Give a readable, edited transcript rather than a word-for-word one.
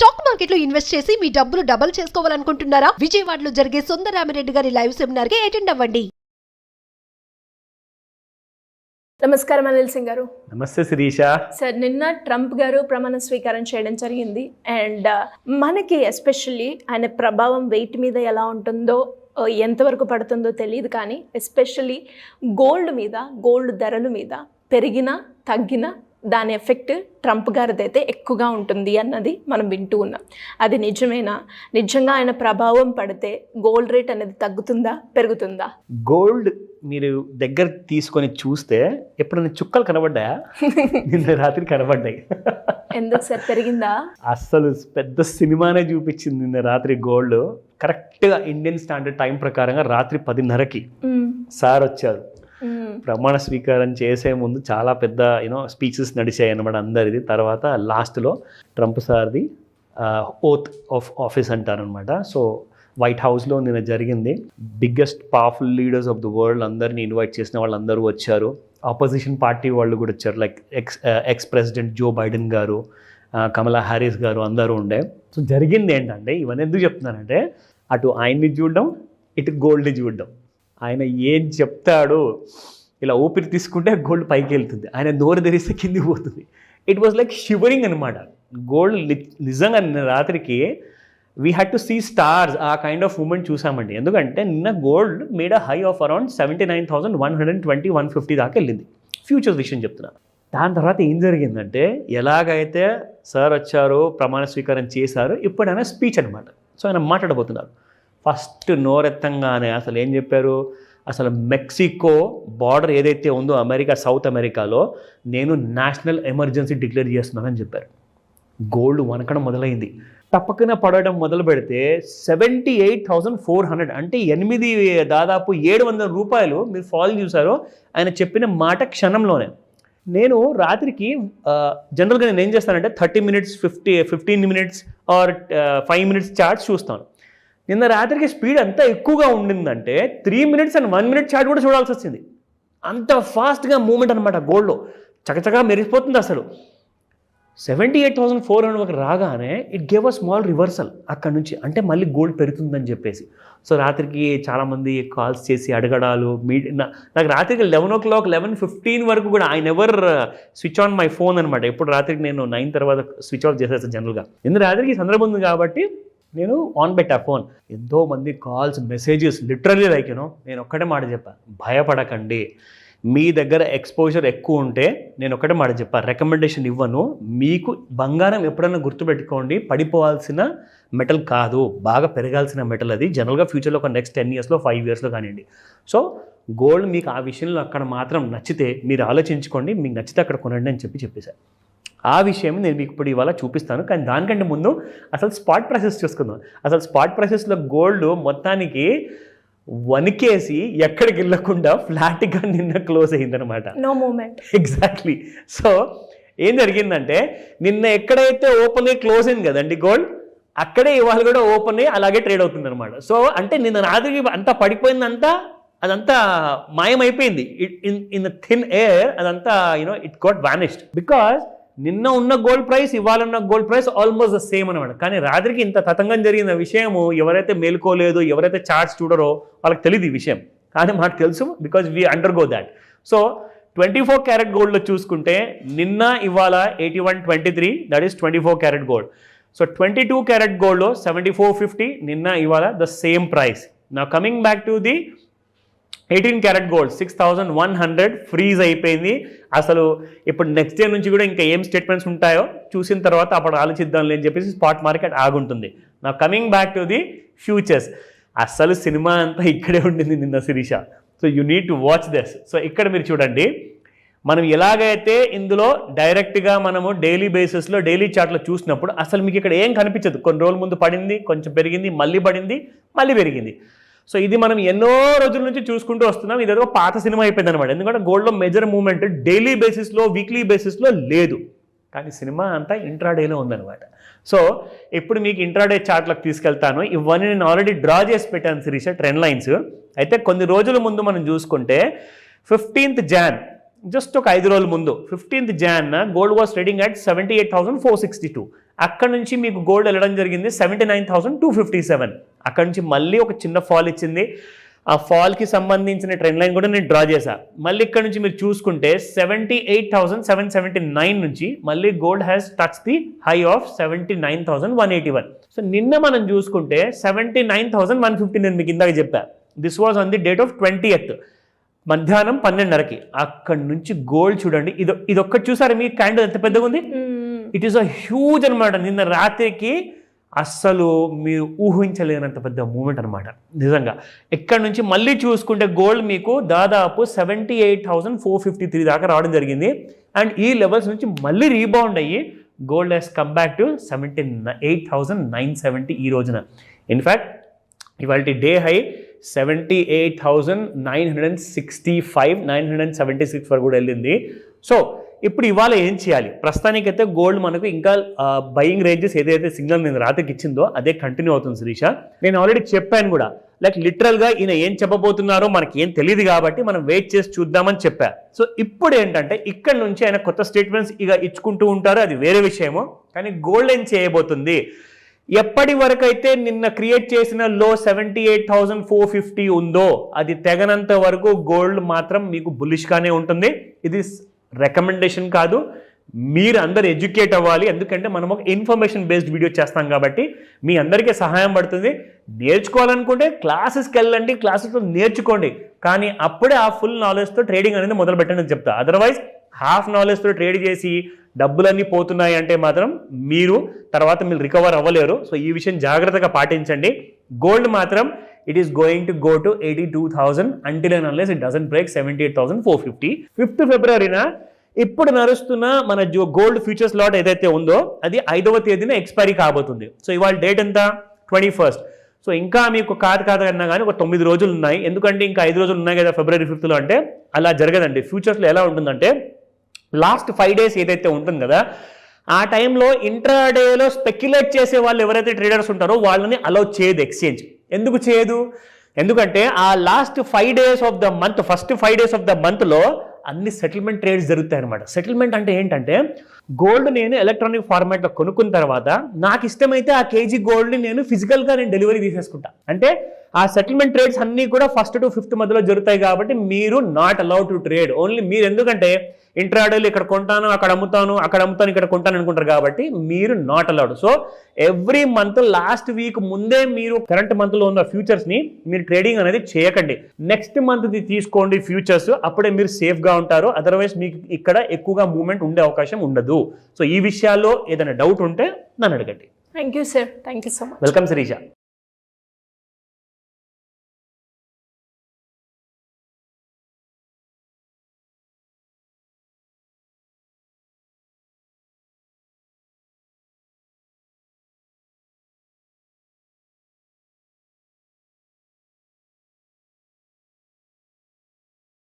Stock market లో invest చేసి మీ డబ్బులు డబుల్ చేసుకోవాలనుకుంటున్నారా? విజయవాడలో జరిగే సుందరరామిరెడ్డి గారి లైవ్ సెమినార్ కి అటెండ్ అవ్వండి. నమస్కారం అనిల్ సింగ్ గారు. నమస్తే శిరీష. సార్, నిన్న ట్రంప్ గారు ప్రమాణ స్వీకారం చేయడం జరిగింది. అండ్ మనకి ఎస్పెషల్లీ ఆయన ప్రభావం వెయిట్ మీద ఎలా ఉంటుందో ఎంతవరకు పడుతుందో తెలియదు, కానీ ఎస్పెషల్లీ గోల్డ్ ధరల మీద పెరిగినా తగ్గినా దాని ఎఫెక్ట్ ట్రంప్ గారిదైతే ఎక్కువగా ఉంటుంది అన్నది మనం వింటూ ఉన్నాం. అది నిజమేనా? నిజంగా ఆయన ప్రభావం పడితే గోల్డ్ రేట్ అనేది తగ్గుతుందా పెరుగుతుందా? గోల్డ్ మీరు దగ్గర తీసుకొని చూస్తే ఎప్పుడైనా చుక్కలు కనబడ్డాయా? నిన్న రాత్రి కనబడ్డాయి. ఎందుకు సార్ పెరిగిందా? అస్సలు పెద్ద సినిమానే చూపించింది నిన్న రాత్రి గోల్డ్. కరెక్ట్గా ఇండియన్ స్టాండర్డ్ టైం ప్రకారంగా రాత్రి 10:30కి సార్ వచ్చారు. ప్రమాణ స్వీకారం చేసే ముందు చాలా పెద్ద స్పీచెస్ నడిచాయి అన్నమాట అందరిది. తర్వాత లాస్ట్లో ట్రంప్ సార్ది ఓత్ ఆఫ్ ఆఫీస్ అంటారనమాట. సో వైట్ హౌస్లో నిన్న జరిగింది. Biggest powerful leaders of the world అందరినీ ఇన్వైట్ చేసిన వాళ్ళందరూ వచ్చారు. ఆపోజిషన్ పార్టీ వాళ్ళు కూడా వచ్చారు. Like ex president Joe Biden గారు, కమలా హ్యారిస్ గారు అందరూ ఉండే. సో జరిగింది ఏంటంటే, ఇవన్నీ ఎందుకు చెప్తున్నానంటే, అటు ఆయన్ని చూడడం, ఇటు గోల్డ్ని చూడడం. ఆయన ఏం చెప్తాడు, ఇలా ఊపిరి తీసుకుంటే గోల్డ్ పైకి వెళ్తుంది, ఆయన నోరు తెరిస్తే కిందికి పోతుంది. ఇట్ వాజ్ లైక్ షివరింగ్ అనమాట. గోల్డ్ నిజంగా నిన్న రాత్రికి we had to see stars. ఆ కైండ్ ఆఫ్ మూమెంట్ చూసామండి. ఎందుకంటే నిన్న gold made a high of around 79,120-150 దాకా వెళ్ళింది. ఫ్యూచర్స్ విషయం చెప్తున్నాను. దాని తర్వాత ఏం జరిగిందంటే, ఎలాగైతే సార్ వచ్చారో ప్రమాణ స్వీకారం చేశారో ఇప్పుడైనా స్పీచ్ అనమాట. సో ఆయన మాట్లాడబోతున్నారు. ఫస్ట్ నోరెత్తంగానే అసలు ఏం చెప్పారు, అసలు మెక్సికో బార్డర్ ఏదైతే ఉందో అమెరికా, సౌత్ అమెరికాలో నేను నేషనల్ ఎమర్జెన్సీ డిక్లేర్ చేస్తున్నానని చెప్పారు. గోల్డ్ వనకడం మొదలైంది. తప్పకుండా పడడం మొదలు పెడితే 78,400 అంటే దాదాపు 700 రూపాయలు మీరు ఫాల్ చూసారో ఆయన చెప్పిన మాట క్షణంలోనే. నేను రాత్రికి జనరల్గా నేను ఏం చేస్తానంటే 30 minutes 15 minutes or 5 minutes charts చూస్తాను. నిన్న రాత్రికి స్పీడ్ ఎంత ఎక్కువగా ఉండిందంటే 3 minutes and 1 minute చార్ట్ కూడా చూడాల్సి వచ్చింది. అంత ఫాస్ట్గా మూమెంట్ అనమాట. గోల్డ్లో చకచగా మెరిగిపోతుంది. అసలు 78,400 రాగానే it gave a small reversal అక్కడ నుంచి. అంటే మళ్ళీ గోల్డ్ పెరుగుతుందని చెప్పేసి. సో రాత్రికి చాలామంది కాల్స్ చేసి అడగడాలు, నాకు రాత్రికి 11 o'clock 11:15 వరకు కూడా I never switch on my phone అనమాట. ఎప్పుడు రాత్రికి నేను 9 తర్వాత స్విచ్ ఆఫ్ చేసేస్తాను జనరల్గా. ఎందుకు రాత్రికి సందర్భం ఉంది కాబట్టి నేను ఆన్ పెట్టా ఫోన్. ఎంతోమంది కాల్స్, మెసేజెస్, లిటరలీ లైక్ నేను ఒక్కటే మాట చెప్పాను, భయపడకండి. మీ దగ్గర ఎక్స్పోజర్ ఎక్కువ ఉంటే నేను ఒకటే మాట చెప్పాను, రికమెండేషన్ ఇవ్వను. మీకు బంగారం ఎప్పుడైనా గుర్తుపెట్టుకోండి, పడిపోవాల్సిన మెటల్ కాదు, బాగా పెరగాల్సిన మెటల్ అది. జనరల్గా ఫ్యూచర్లో ఒక నెక్స్ట్ 10 yearsలో 5 yearsలో కానివ్వండి. సో గోల్డ్ మీకు ఆ విషయంలో అక్కడ మాత్రం నచ్చితే మీరు ఆలోచించుకోండి, మీకు నచ్చితే అక్కడ కొనండి అని చెప్పేశాను. ఆ విషయం నేను మీకు ఇప్పుడు ఇవాళ చూపిస్తాను. కానీ దానికంటే ముందు అసలు స్పాట్ ప్రైసెస్ చూసుకుందాం. అసలు స్పాట్ ప్రైసెస్లో గోల్డ్ మొత్తానికి వణికేసి ఎక్కడికి వెళ్ళకుండా ఫ్లాట్గా నిన్న క్లోజ్ అయిందనమాట. No moment. ఎగ్జాక్ట్లీ. సో ఏం జరిగిందంటే, నిన్న ఎక్కడైతే ఓపెన్ అయ్యి క్లోజ్ అయింది కదండి గోల్డ్, అక్కడే ఇవాళ కూడా ఓపెన్ అయ్యి అలాగే ట్రేడ్ అవుతుంది అనమాట. సో అంటే నిన్న రాత్రికి అంతా పడిపోయిందంతా, అదంతా మాయమైపోయింది. ఇన్ ద థిన్ ఎయిర్ అదంతా ఇట్ గాట్ వానిష్డ్. బికాస్ నిన్న ఉన్న గోల్డ్ ప్రైస్, ఇవాళ ఉన్న gold price almost the same అనమాట. కానీ రాత్రికి ఇంత తతంగం జరిగిన విషయము ఎవరైతే మేల్కోలేదు, ఎవరైతే చార్ట్స్ చూడరో వాళ్ళకి తెలియదు ఈ విషయం. కానీ మాకు తెలుసు, because we undergo that. So 24 carrot గోల్డ్లో చూసుకుంటే నిన్న ఇవాళ 8123, that is 24 carat gold. So 22 carrot గోల్డ్లో 7450, నిన్న ఇవాళ ద సేమ్ ప్రైస్. నా coming back to the 18 carat gold 6100 freeze అయిపోయింది. అసలు ఇప్పుడు నెక్స్ట్ డే నుంచి కూడా ఇంకా ఏం స్టేట్మెంట్స్ ఉంటాయో చూసిన తర్వాత అప్పుడు ఆలోచిద్దాం అని చెప్పేసి స్పాట్ మార్కెట్ ఆగుంటుంది. నా coming back to the futures. అసలు సినిమా అంతా ఇక్కడే ఉండింది నిన్న Sirisha. So you need to watch this. So ఇక్కడ మీరు చూడండి, మనం ఎలాగైతే ఇందులో డైరెక్ట్గా మనము డైలీ బేసిస్లో డైలీ చార్ట్లో చూసినప్పుడు అసలు మీకు ఇక్కడ ఏం కనిపించదు. కొన్ని రోజుల ముందు పడింది, కొంచెం పెరిగింది, మళ్ళీ పడింది, మళ్ళీ పెరిగింది. సో ఇది మనం ఎన్నో రోజుల నుంచి చూసుకుంటూ వస్తున్నాం. ఇదేదో పాత సినిమా అయిపోయింది అనమాట. ఎందుకంటే గోల్డ్లో మేజర్ మూవ్మెంట్ డైలీ బేసిస్లో, వీక్లీ బేసిస్లో లేదు, కానీ సినిమా అంతా ఇంట్రాడేలో ఉందన్నమాట. సో ఇప్పుడు మీకు ఇంట్రాడే చార్ట్లకు తీసుకెళ్తాను. ఇవన్నీ నేను ఆల్రెడీ డ్రా చేసి పెట్టాను శిరీష, ట్రెండ్ లైన్స్. అయితే కొన్ని రోజుల ముందు మనం చూసుకుంటే 15th Jan, జస్ట్ ఒక 5 రోజుల ముందు 15th Jan gold was trading at 78,462. అక్కడ నుంచి మీకు గోల్డ్ వెళ్ళడం జరిగింది 79,257. అక్కడ నుంచి మళ్ళీ ఒక చిన్న ఫాల్ ఇచ్చింది. ఆ ఫాల్కి సంబంధించిన ట్రెండ్ లైన్ కూడా నేను డ్రా చేశాను. మళ్ళీ ఇక్కడ నుంచి మీరు చూసుకుంటే 78,779 నుంచి మళ్ళీ gold has touch the high of 79,181. So నిన్న మనం చూసుకుంటే 79,150 నేను మీకు ఇందాక చెప్పా. This was on the date of 20th మధ్యాహ్నం 12:30కి. అక్కడి నుంచి గోల్డ్ చూడండి, ఇదొక్కటి చూసారు మీ క్యాండిల్ ఎంత పెద్దగా ఉంది. ఇట్ ఈస్ అ హ్యూజ్ అనమాట. నిన్న రాత్రికి అస్సలు మీరు ఊహించలేనంత పెద్ద మూమెంట్ అనమాట నిజంగా. ఎక్కడి నుంచి మళ్ళీ చూసుకుంటే గోల్డ్ మీకు దాదాపు 78,453 దాకా రావడం జరిగింది. అండ్ ఈ లెవెల్స్ నుంచి మళ్ళీ రీబౌండ్ అయ్యి gold has come back to 78,970 ఈ రోజున. ఇన్ఫ్యాక్ట్ ఇవాళ డే హై 78,965, 976 వరకు కూడా వెళ్ళింది. సో ఇప్పుడు ఇవాళ ఏం చేయాలి? ప్రస్తుతానికైతే గోల్డ్ మనకు ఇంకా బయింగ్ రేంజెస్ ఏదైతే సిగ్నల్ నేను రాత్రికి ఇచ్చిందో అదే కంటిన్యూ అవుతుంది శిరీష. నేను ఆల్రెడీ చెప్పాను కూడా, లైక్ లిటరల్గా ఈయన ఏం చెప్పబోతున్నారో మనకి ఏం తెలియదు కాబట్టి మనం వెయిట్ చేసి చూద్దామని చెప్పా. సో ఇప్పుడు ఏంటంటే ఇక్కడ నుంచి ఆయన కొత్త స్టేట్మెంట్స్ ఇక ఇచ్చుకుంటూ ఉంటారు, అది వేరే విషయము. కానీ గోల్డ్ ఏం చేయబోతుంది? ఎప్పటి వరకు అయితే నిన్న క్రియేట్ చేసిన లో 78,450 ఉందో అది తెగనంత వరకు గోల్డ్ మాత్రం మీకు బులిష్గానే ఉంటుంది. ఇది రికమెండేషన్ కాదు, మీరు అందరు ఎడ్యుకేట్ అవ్వాలి. ఎందుకంటే మనం ఒక ఇన్ఫర్మేషన్ బేస్డ్ వీడియో చేస్తాం కాబట్టి మీ అందరికీ సహాయం పడుతుంది. నేర్చుకోవాలనుకుంటే క్లాసెస్కి వెళ్ళండి, క్లాసెస్లో నేర్చుకోండి. కానీ అప్పుడే ఆ ఫుల్ నాలెడ్జ్తో ట్రేడింగ్ అనేది మొదలు పెట్టండి అని చెప్తా. అదర్వైజ్ హాఫ్ నాలెడ్జ్తో ట్రేడ్ చేసి డబ్బులన్నీ పోతున్నాయి అంటే మాత్రం మీరు తర్వాత మీరు రికవర్ అవ్వలేరు. సో ఈ విషయం జాగ్రత్తగా పాటించండి. గోల్డ్ మాత్రం it is going to go to 82,000 until and unless it doesn't break 78,450. 5th ఫిబ్రవరిన ఇప్పుడు నడుస్తున్న మన గోల్డ్ ఫ్యూచర్స్ లాట్ ఏదైతే ఉందో అది 5వ తేదీన ఎక్స్పైరీ కాబోతుంది. సో ఇవాళ డేట్ ఎంత? 21st. సో ఇంకా మీకు కాదు అన్నా కానీ ఒక 9 రోజులు ఉన్నాయి. ఎందుకంటే ఇంకా 5 రోజులు ఉన్నాయి కదా February 5th అంటే. అలా జరగదండి. ఫ్యూచర్స్లో ఎలా ఉంటుందంటే లాస్ట్ 5 days ఏదైతే ఉంటుంది కదా ఆ టైంలో ఇంట్రాడేలో స్పెక్యులేట్ చేసే వాళ్ళు ఎవరైతే ట్రేడర్స్ ఉంటారో వాళ్ళని అలౌ చేయదు ఎక్స్చేంజ్. ఎందుకు చేయదు? ఎందుకంటే ఆ last 5 days of the month, first 5 days of the మంత్లో అన్ని సెటిల్మెంట్ ట్రేడ్స్ జరుగుతాయి అనమాట. సెటిల్మెంట్ అంటే ఏంటంటే గోల్డ్ నేను ఎలక్ట్రానిక్ ఫార్మాట్లో కొనుక్కున్న తర్వాత నాకు ఇష్టమైతే ఆ కేజీ గోల్డ్ని నేను ఫిజికల్గా నేను డెలివరీ తీసేసుకుంటా. అంటే ఆ సెటిల్మెంట్ ట్రేడ్స్ అన్నీ కూడా 1st to 5th మధ్యలో జరుగుతాయి కాబట్టి మీరు not allowed to trade. Only మీరు ఎందుకంటే ఇంట్రాడేలు ఇక్కడ కొంటాను, అక్కడ అమ్ముతాను, ఇక్కడ కొంటాను అనుకుంటారు కాబట్టి మీరు not allowed. So every month last week ముందే మీరు కరెంట్ మంత్లో ఉన్న ఫ్యూచర్స్ని మీరు ట్రేడింగ్ అనేది చేయకండి. నెక్స్ట్ మంత్ది తీసుకోండి ఫ్యూచర్స్, అప్పుడే మీరు సేఫ్గా ఉంటారు. అదర్వైజ్ మీకు ఇక్కడ ఎక్కువగా మూవ్మెంట్ ఉండే అవకాశం ఉండదు. సో ఈ విషయాల్లో ఏదైనా డౌట్ ఉంటే నన్ను అడగండి. Thank you sir, thank you so much. Welcome Sirisha.